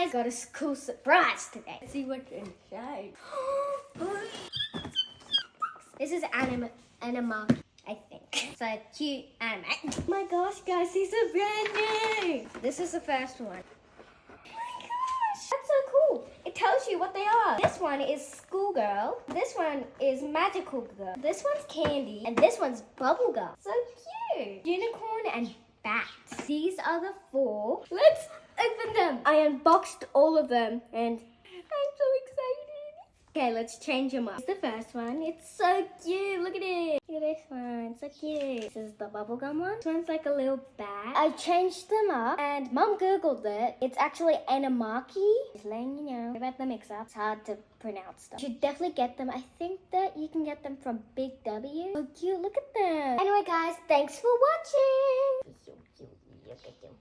I got a cool surprise today. Let's see what's inside. This is Animakii, I think. It's a cute anime. Oh my gosh, guys, these are brand new. This is the first one. Oh my gosh, that's so cool. It tells you what they are. This one is Schoolgirl. This one is Magical Girl. This one's Candy. And this one's Bubblegum. So cute. Unicorn and Bats. These are the 4. Let's open them. I unboxed all of them and I'm so excited. Okay, let's change them up. This is the first one. It's so cute. Look at it. Look at this one. So cute. This is the bubblegum one. This one's like a little bag. I changed them up and Mom Googled it. It's actually Animakii. Just letting you know about the mix-up. It's hard to pronounce them. You should definitely get them. I think that you can get them from Big W. So cute. Look at them. Anyway, guys, thanks for watching. So cute. Look at them.